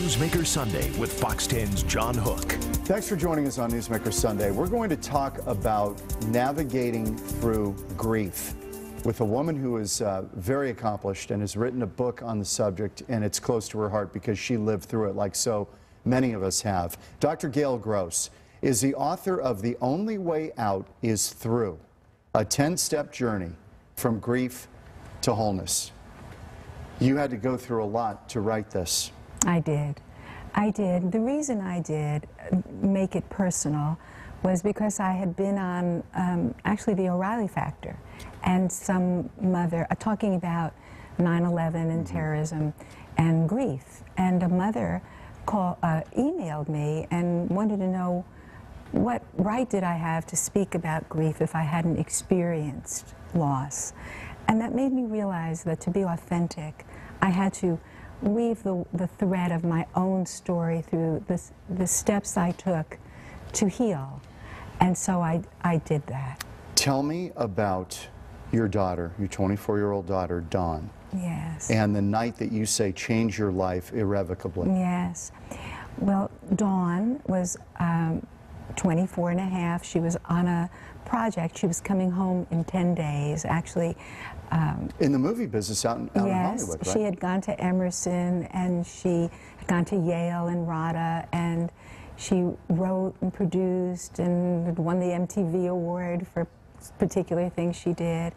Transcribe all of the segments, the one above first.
Newsmaker Sunday with Fox 10's John Hook. Thanks for joining us on Newsmaker Sunday. We're going to talk about navigating through grief with a woman who is very accomplished and has written a book on the subject, and it's close to her heart because she lived through it like so many of us have. Dr. Gail Gross is the author of The Only Way Out is Through, a 10-step journey from grief to wholeness. You had to go through a lot to write this. I did. The reason I did make it personal was because I had been on actually the O'Reilly Factor and some mother talking about 9/11 and terrorism and grief. And a mother emailed me and wanted to know what right did I have to speak about grief if I hadn't experienced loss. And that made me realize that to be authentic, I had to weave the thread of my own story through the steps I took to heal. And so I did that. Tell me about your daughter, your 24-year-old daughter, Dawn. Yes. And the night that you say changed your life irrevocably. Yes. Well, Dawn was 24 and a half. She was on a project. She was coming home in 10 days, actually. In the movie business out in Hollywood, right? She had gone to Emerson, and she had gone to Yale and RADA, and she wrote and produced and won the MTV award for particular things she did.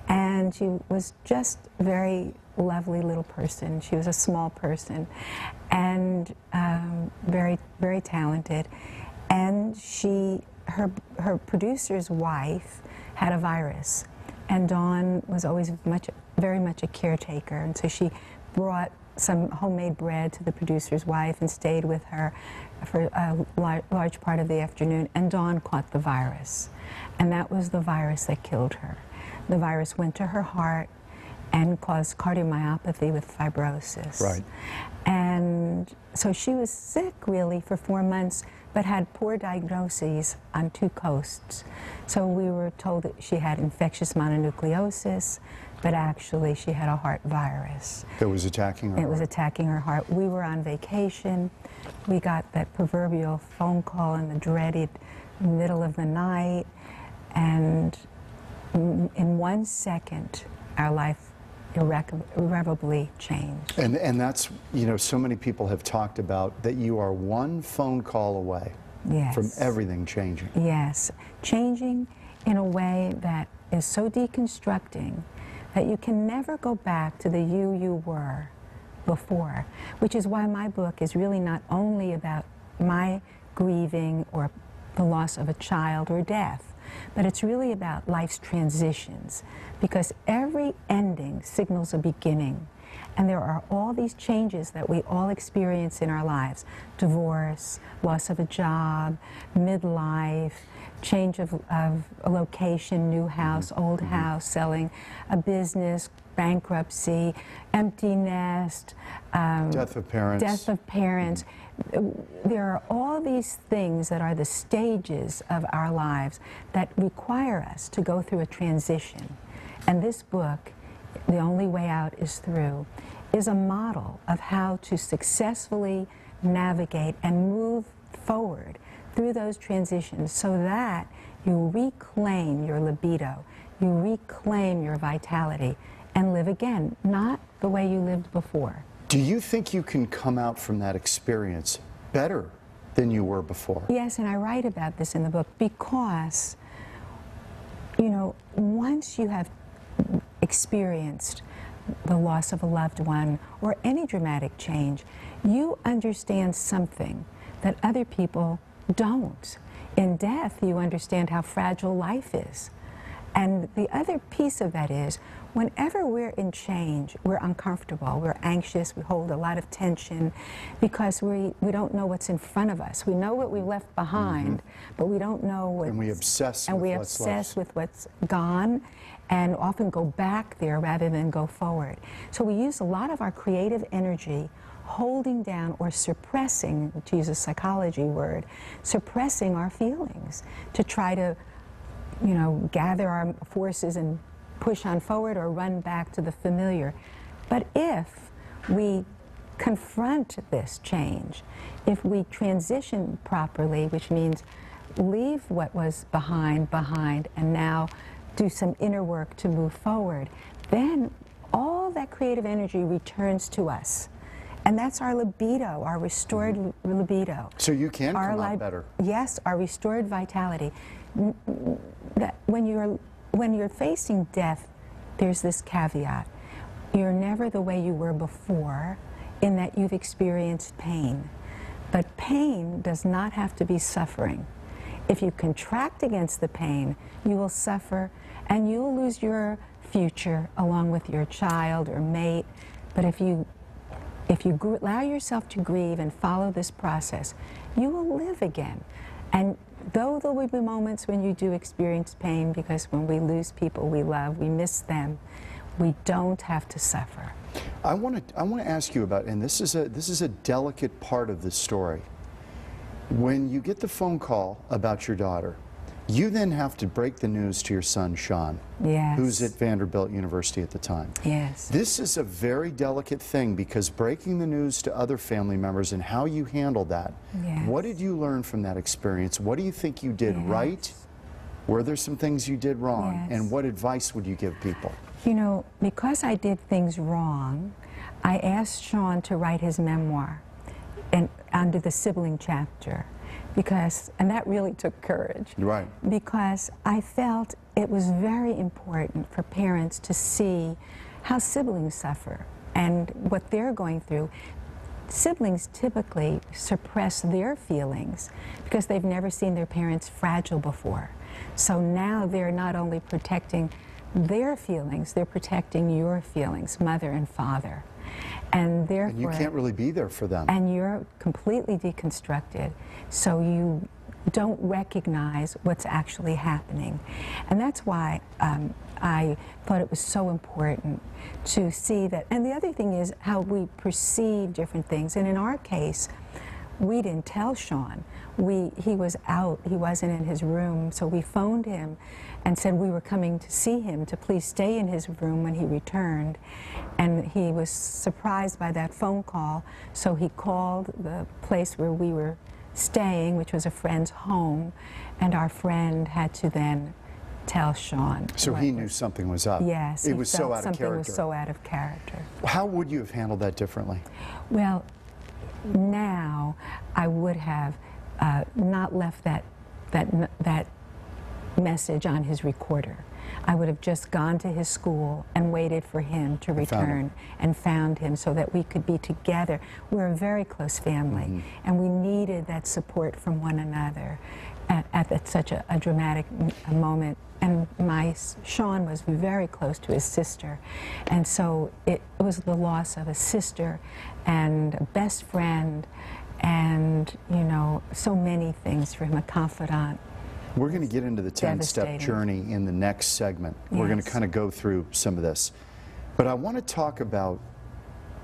And she was just a very lovely little person. She was a small person and very, very talented. And her producer's wife had a virus. And Dawn was always very much a caretaker, and so she brought some homemade bread to the producer's wife and stayed with her for a large part of the afternoon, and Dawn caught the virus. And that was the virus that killed her. The virus went to her heart and caused cardiomyopathy with fibrosis. Right. And so she was sick, really, for 4 months, but had poor diagnoses on 2 coasts. So we were told that she had infectious mononucleosis, but actually she had a heart virus. That was attacking her heart? It was attacking her heart. We were on vacation. We got that proverbial phone call in the dreaded middle of the night, and in 1 second, our life irreparably changed. And that's, you know, so many people have talked about that you are 1 phone call away from everything changing. Yes, changing in a way that is so deconstructing that you can never go back to the you were before, which is why my book is really not only about my grieving or the loss of a child or death, but it's really about life's transitions, because every ending signals a beginning. And there are all these changes that we all experience in our lives: divorce, loss of a job, midlife, change of a location, new house, old house, selling a business, bankruptcy, empty nest, death of parents. There are all these things that are the stages of our lives that require us to go through a transition. And this book, The Only Way Out is Through, is a model of how to successfully navigate and move forward through those transitions so that you reclaim your libido, you reclaim your vitality, and live again, not the way you lived before. Do you think you can come out from that experience better than you were before? Yes, and I write about this in the book because, you know, once you have experienced the loss of a loved one or any dramatic change, you understand something that other people don't. In death, you understand how fragile life is. And the other piece of that is, whenever we're in change, we're uncomfortable, we're anxious, we hold a lot of tension because we don't know what's in front of us. We know what we left behind, but we don't know what's... And we obsess with what's gone, and often go back there rather than go forward. So we use a lot of our creative energy holding down or suppressing, to use a psychology word, suppressing our feelings to try to, you know, gather our forces and push on forward or run back to the familiar. But if we confront this change, if we transition properly, which means leave what was behind, and now do some inner work to move forward, then all that creative energy returns to us. And that's our libido, our restored libido. So you can come out better. Yes, our restored vitality. That when you're facing death, there's this caveat. You're never the way you were before, in that you've experienced pain. But pain does not have to be suffering. If you contract against the pain, you will suffer and you will lose your future along with your child or mate. But if you allow yourself to grieve and follow this process, you will live again. And though there will be moments when you do experience pain, because when we lose people we love, we miss them, we don't have to suffer. I want to ask you about, and this is a delicate part of this story. When you get the phone call about your daughter, you then have to break the news to your son, Sean, yes, who's at Vanderbilt University at the time. Yes. This is a very delicate thing, because breaking the news to other family members and how you handle that, yes, what did you learn from that experience? What do you think you did yes, right? Were there some things you did wrong? Yes. And what advice would you give people? You know, because I did things wrong, I asked Sean to write his memoir and under the sibling chapter, and that really took courage. Right. Because I felt it was very important for parents to see how siblings suffer and what they're going through. Siblings typically suppress their feelings because they've never seen their parents fragile before. So now they're not only protecting their feelings, they're protecting your feelings, mother and father. And therefore, and you can't really be there for them. And you're completely deconstructed, so you don't recognize what's actually happening. And that's why I thought it was so important to see that. And the other thing is how we perceive different things. And in our case, we didn't tell Sean. He was out, he wasn't in his room, so we phoned him and said we were coming to see him, to please stay in his room when he returned. And he was surprised by that phone call, so he called the place where we were staying, which was a friend's home, and our friend had to then tell Sean. So he knew something was up. Yes. It was so out of character. Something was so out of character. How would you have handled that differently? Well, now I would have not left that message on his recorder. I would have just gone to his school and waited for him to return and found him so that we could be together. We're a very close family, and we needed that support from one another at such a dramatic moment. And Sean was very close to his sister, and so it was the loss of a sister and a best friend, and you know, so many things for him, a confidant. We're going to get into the 10-step journey in the next segment. Yes. We're going to kind of go through some of this. But I want to talk about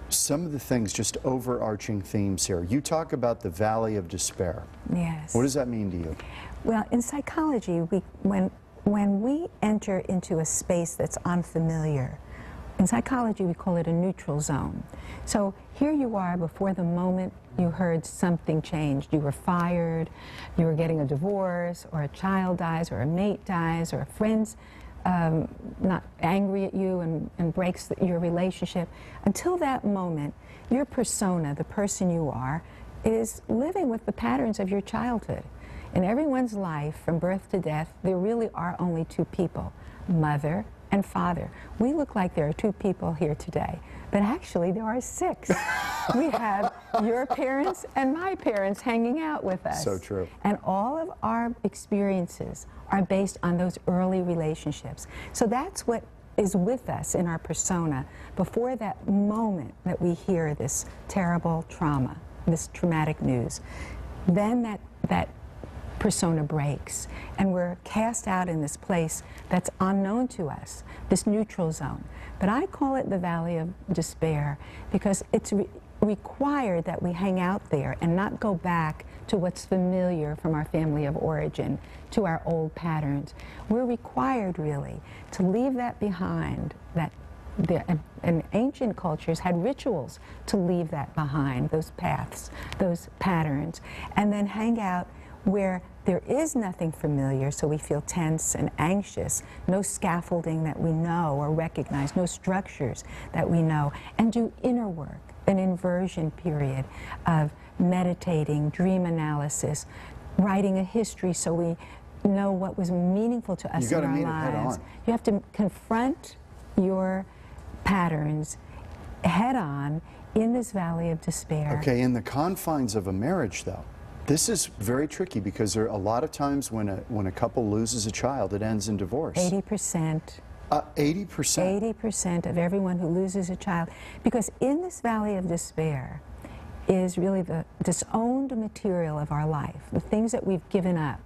some of the things, just overarching themes here. You talk about the valley of despair. Yes. What does that mean to you? Well, in psychology, when we enter into a space that's unfamiliar, in psychology we call it a neutral zone. So here you are before the moment you heard something changed. You were fired, you were getting a divorce, or a child dies, or a mate dies, or a friend's not angry at you and breaks your relationship. Until that moment, your persona, the person you are, is living with the patterns of your childhood. In everyone's life, from birth to death, there really are only two people, mother and father. We look like there are two people here today, but actually there are six. We have your parents and my parents hanging out with us. So true. And all of our experiences are based on those early relationships. So that's what is with us in our persona before that moment that we hear this terrible trauma, this traumatic news. Then that persona breaks, and we're cast out in this place that's unknown to us, this neutral zone. But I call it the valley of despair because it's required that we hang out there and not go back to what's familiar from our family of origin, to our old patterns. We're required really to leave that behind, that and ancient cultures had rituals to leave that behind, those paths, those patterns, and then hang out where there is nothing familiar, so we feel tense and anxious, no scaffolding that we know or recognize, no structures that we know, and do inner work, an inversion period of meditating, dream analysis, writing a history so we know what was meaningful to us in our lives. You have to confront your patterns head on in this valley of despair. Okay, in the confines of a marriage, though, this is very tricky because there are a lot of times when a couple loses a child, it ends in divorce. 80%. 80%? 80% of everyone who loses a child. Because in this valley of despair is really the disowned material of our life, the things that we've given up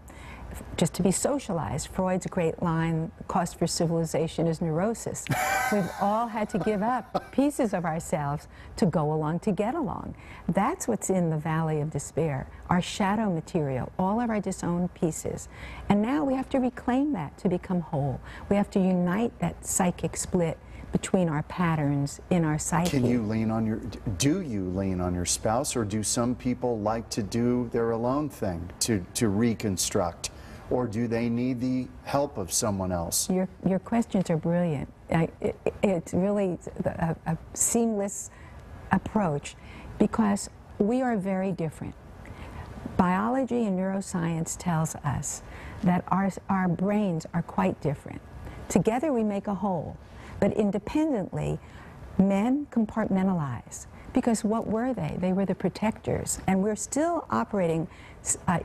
just to be socialized. Freud's great line, cost for civilization is neurosis. We've all had to give up pieces of ourselves to go along, to get along. That's what's in the valley of despair, our shadow material, all of our disowned pieces. And now we have to reclaim that to become whole. We have to unite that psychic split between our patterns in our psyche. Can you lean on your, do you lean on your spouse, or do some people like to do their alone thing to reconstruct? Or do they need the help of someone else? Your questions are brilliant. It's really a seamless approach because we are very different. Biology and neuroscience tells us that our brains are quite different. Together we make a whole, but independently, men compartmentalize. Because what were they? They were the protectors, and we're still operating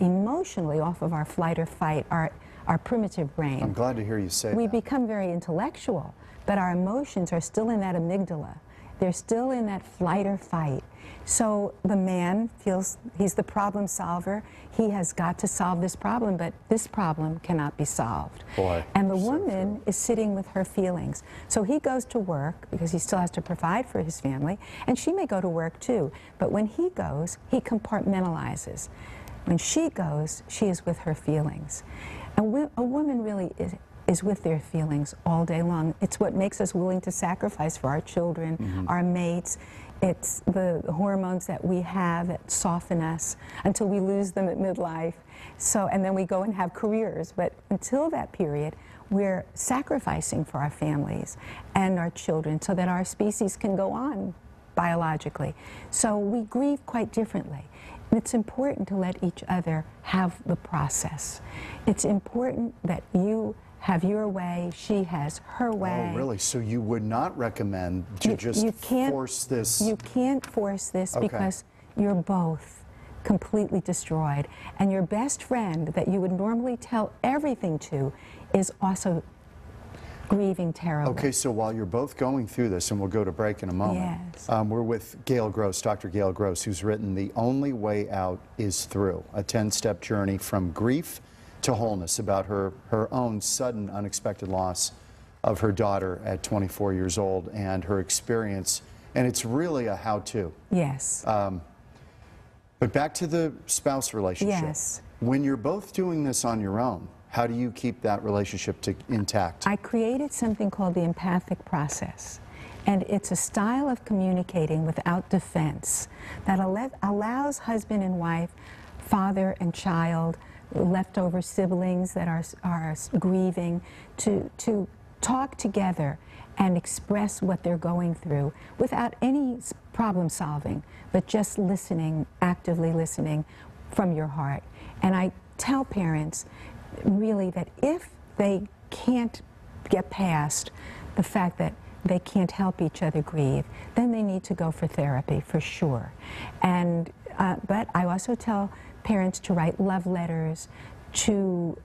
emotionally off of our flight or fight, our primitive brain. I'm glad to hear you say that. We become very intellectual, but our emotions are still in that amygdala. They're still in that flight or fight. So the man feels he's the problem solver. He has got to solve this problem, but this problem cannot be solved. Boy, and the woman is sitting with her feelings. So he goes to work because he still has to provide for his family, and she may go to work too. But when he goes, he compartmentalizes. When she goes, she is with her feelings. And a woman really is with their feelings all day long. It's what makes us willing to sacrifice for our children, our mates. It's the hormones that we have that soften us until we lose them at midlife. So, and then we go and have careers. But until that period, we're sacrificing for our families and our children so that our species can go on biologically. So we grieve quite differently. And it's important to let each other have the process. It's important that you have your way, she has her way. Oh, really? So you would not recommend to just force this? You can't force this because you're both completely destroyed. And your best friend that you would normally tell everything to is also grieving terribly. Okay, so while you're both going through this, and we'll go to break in a moment, yes. We're with Gail Gross, Dr. Gail Gross, who's written The Only Way Out is Through, a 10-step journey from grief to wholeness, about her own sudden, unexpected loss of her daughter at 24 years old and her experience. And it's really a how-to. Yes. But back to the spouse relationship. Yes. When you're both doing this on your own, how do you keep that relationship intact? I created something called the Empathic Process. And it's a style of communicating without defense that allows husband and wife, father and child, leftover siblings that are grieving, to talk together and express what they're going through without any problem solving, but just listening, actively listening from your heart. And I tell parents really that if they can't get past the fact that they can't help each other grieve, then they need to go for therapy for sure. And but I also tell parents to write love letters, to,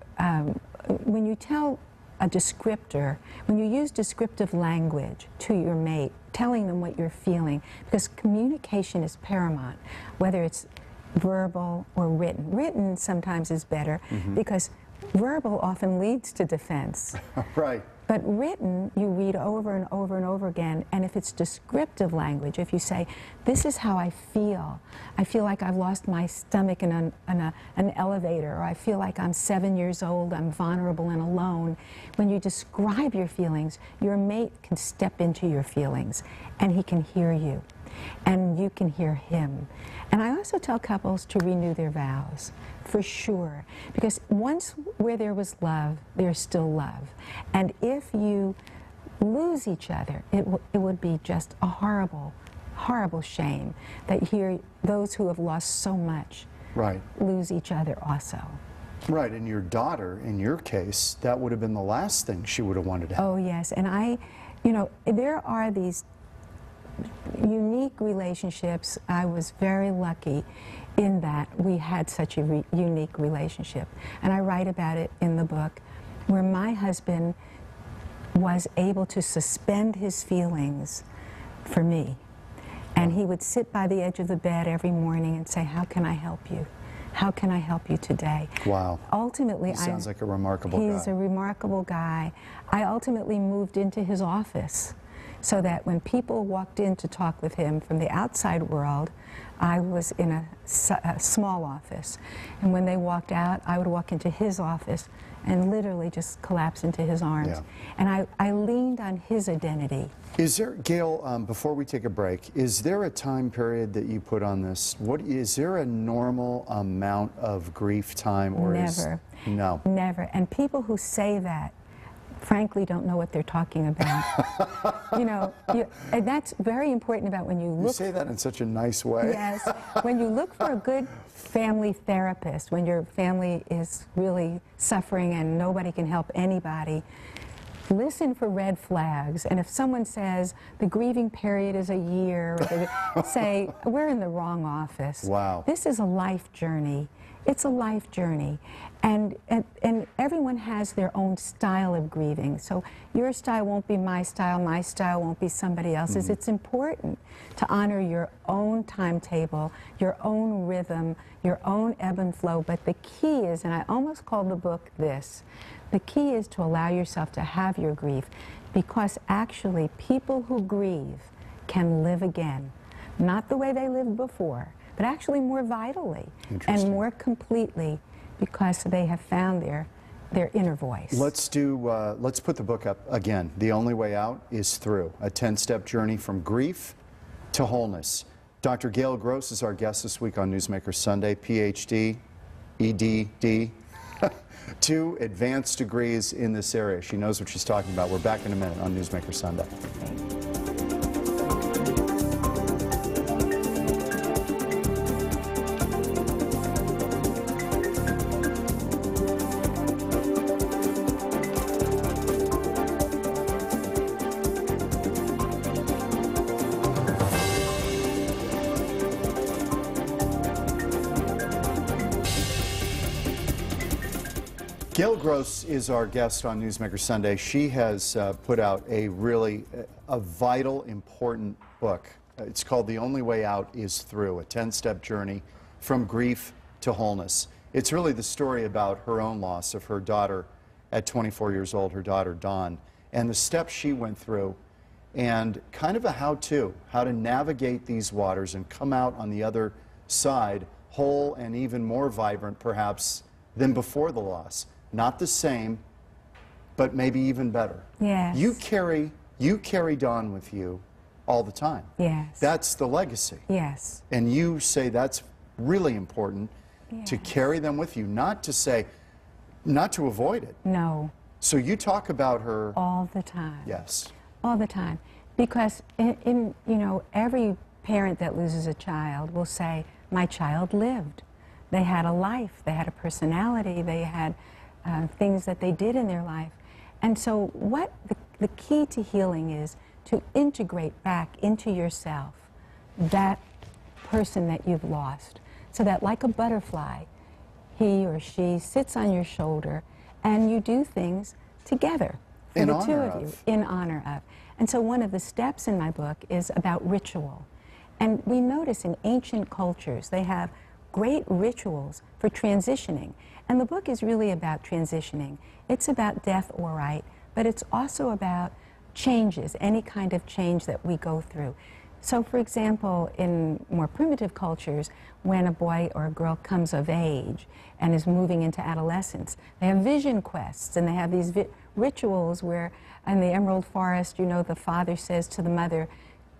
when you tell a descriptor, when you use descriptive language to your mate, telling them what you're feeling, because communication is paramount, whether it's verbal or written. Written sometimes is better because verbal often leads to defense. Right. But written, you read over and over and over again, and if it's descriptive language, if you say, this is how I feel like I've lost my stomach in an elevator, or I feel like I'm 7 years old, I'm vulnerable and alone. When you describe your feelings, your mate can step into your feelings, and he can hear you, and you can hear him. And I also tell couples to renew their vows, for sure, because once where there was love, there's still love. And if you lose each other, it would be just a horrible, horrible shame that here those who have lost so much lose each other also. Right, and your daughter, in your case, that would have been the last thing she would have wanted to have. Oh yes, and you know, there are these unique relationships. I was very lucky in that we had such a unique relationship. And I write about it in the book, where my husband was able to suspend his feelings for me. And he would sit by the edge of the bed every morning and say, how can I help you? How can I help you today? Wow. Ultimately, he sounds like a remarkable guy. He's a remarkable guy. I ultimately moved into his office, so that when people walked in to talk with him from the outside world, I was in a small office. And when they walked out, I would walk into his office and literally just collapse into his arms. Yeah. And I leaned on his identity. Is there, Gail, before we take a break, is there a time period that you put on this? Is there a normal amount of grief time? Or Never. No. Never. And people who say that, frankly, don't know what they're talking about. You know, and that's very important about when you look... You say that in such a nice way. Yes. When you look for a good family therapist, when your family is really suffering and nobody can help anybody, listen for red flags. And if someone says the grieving period is a year, say, we're in the wrong office. Wow. This is a life journey. It's a life journey. And everyone has their own style of grieving. So your style won't be my style won't be somebody else's. Mm-hmm. It's important to honor your own timetable, your own rhythm, your own ebb and flow. But the key is, and I almost called the book this, the key is to allow yourself to have your grief, because actually people who grieve can live again. Not the way they lived before, but actually more vitally and more completely, because they have found their inner voice. Let's put the book up again. The Only Way Out is Through, a 10-step journey from grief to wholeness. Dr. Gail Gross is our guest this week on Newsmaker Sunday, PhD, EDD, 2 advanced degrees in this area. She knows what she's talking about. We're back in a minute on Newsmaker Sunday. Gail Gross is our guest on Newsmaker Sunday. She has put out a really vital, important book. It's called The Only Way Out is Through, a 10-step journey from grief to wholeness. It's really the story about her own loss of her daughter at 24 years old, her daughter Dawn, and the steps she went through, and kind of a how-to, how to navigate these waters and come out on the other side whole and even more vibrant, perhaps, than before the loss. Not the same, but maybe even better. Yes. You carry Dawn with you all the time. Yes. That's the legacy. Yes. And you say that's really important, yes, to carry them with you, not to avoid it. No. So you talk about her all the time. Yes. All the time. Because in you know, every parent that loses a child will say, my child lived. They had a life, they had a personality, they had things that they did in their life. And so what the key to healing is to integrate back into yourself that person that you've lost, so that like a butterfly, he or she sits on your shoulder and you do things together for the two of you, in honor of. And so one of the steps in my book is about ritual. And we notice in ancient cultures they have great rituals for transitioning. And the book is really about transitioning. It's about death or right, but it's also about changes, any kind of change that we go through. So, for example, in more primitive cultures, when a boy or a girl comes of age and is moving into adolescence, they have vision quests, and they have these rituals where, in the Emerald Forest, you know, the father says to the mother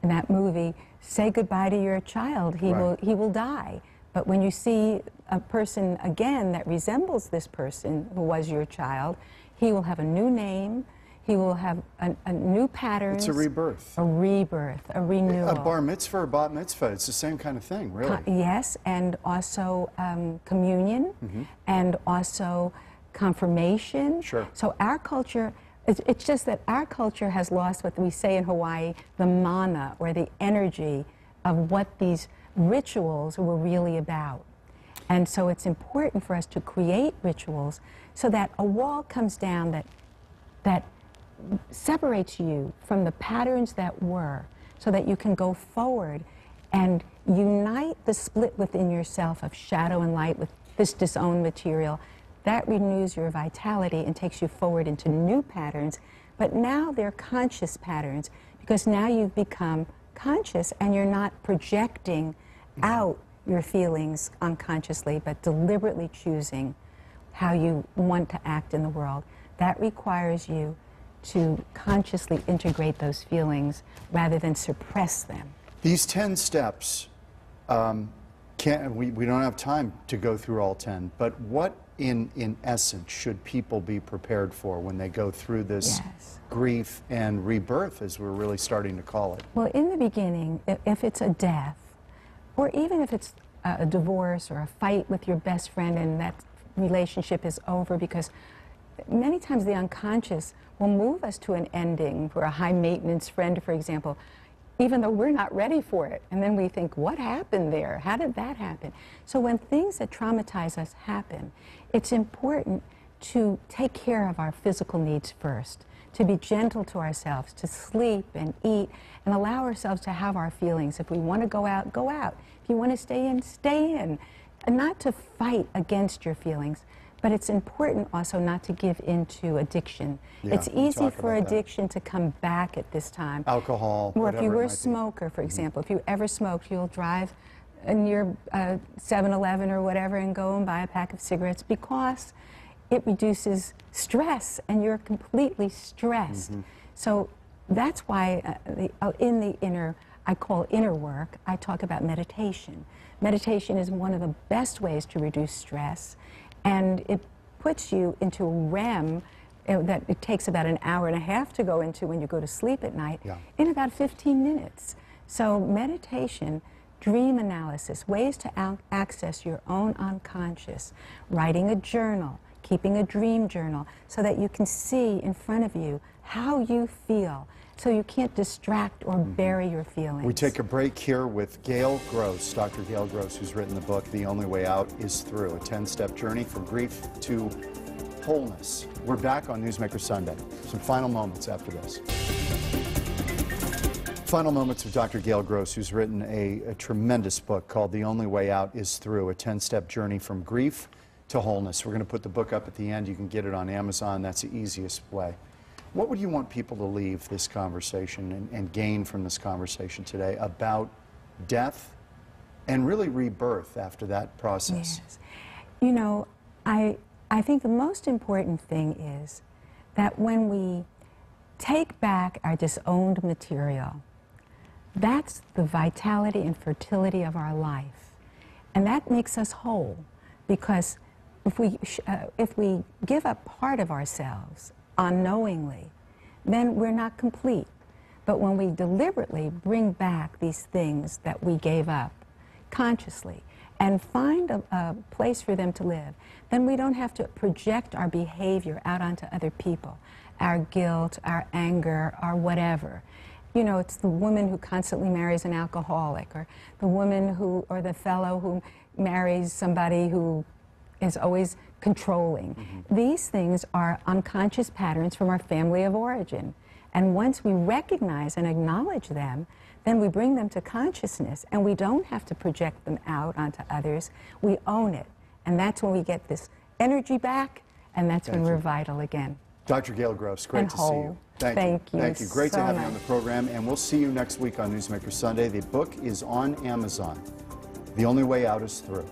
in that movie, say goodbye to your child, he will die. But when you see a person again that resembles this person who was your child, he will have a new name, he will have a new pattern. It's a rebirth. A rebirth, a renewal. A bar mitzvah or bat mitzvah, it's the same kind of thing, really. Yes, and also communion, and also confirmation. Sure. So our culture, it's just that our culture has lost what we say in Hawaii, the mana, or the energy of what these rituals were really about. And so it's important for us to create rituals so that a wall comes down that separates you from the patterns that were, so that you can go forward and unite the split within yourself of shadow and light with this disowned material. That renews your vitality and takes you forward into new patterns. But now they're conscious patterns, because now you've become conscious and you're not projecting out your feelings unconsciously, but deliberately choosing how you want to act in the world. That requires you to consciously integrate those feelings rather than suppress them. These 10 steps, we don't have time to go through all 10, but what in essence should people be prepared for when they go through this grief and rebirth, as we're really starting to call it? Well, in the beginning, if it's a death, or even if it's a divorce or a fight with your best friend and that relationship is over, because many times the unconscious will move us to an ending for a high-maintenance friend, for example, even though we're not ready for it. And then we think, what happened there? How did that happen? So when things that traumatize us happen, it's important to take care of our physical needs first, to be gentle to ourselves, to sleep and eat, and allow ourselves to have our feelings. If we want to go out, go out. If you want to stay in, stay in. And not to fight against your feelings. But it's important also not to give into addiction. Yeah, it's easy for addiction to come back at this time. Alcohol, or if you were a be. smoker, for example, if you ever smoked, you'll drive near 7-Eleven or whatever and go and buy a pack of cigarettes, because it reduces stress and you're completely stressed. So that's why in the inner, I call inner work, I talk about meditation. Meditation is one of the best ways to reduce stress. And it puts you into REM that it takes about an hour and a half to go into when you go to sleep at night, in about 15 minutes. So meditation, dream analysis, ways to access your own unconscious, writing a journal, keeping a dream journal, so that you can see in front of you how you feel, so you can't distract or bury your feelings. We take a break here with Gail Gross, Dr. Gail Gross, who's written the book, The Only Way Out is Through, a 10-step journey from grief to wholeness. We're back on Newsmaker Sunday. Some final moments after this. Final moments of Dr. Gail Gross, who's written a tremendous book called The Only Way Out is Through, a 10-step journey from grief to wholeness. We're going to put the book up at the end. You can get it on Amazon. That's the easiest way. What would you want people to leave this conversation and gain from this conversation today about death and really rebirth after that process? Yes. You know, I think the most important thing is that when we take back our disowned material, that's the vitality and fertility of our life. And that makes us whole, because if we give up part of ourselves unknowingly, then we're not complete. But when we deliberately bring back these things that we gave up consciously and find a place for them to live, then we don't have to project our behavior out onto other people, our guilt, our anger, our whatever. You know, it's the woman who constantly marries an alcoholic, or the woman who, or the fellow who marries somebody who is always controlling. These things are unconscious patterns from our family of origin. And once we recognize and acknowledge them, then we bring them to consciousness, and we don't have to project them out onto others. We own it. And that's when we get this energy back, and that's when we're vital again. Dr. Gail Gross, great to see you. Thank you. Thank you. Great so to have much. you on the program, and we'll see you next week on Newsmaker Sunday. The book is on Amazon. The Only Way Out is Through.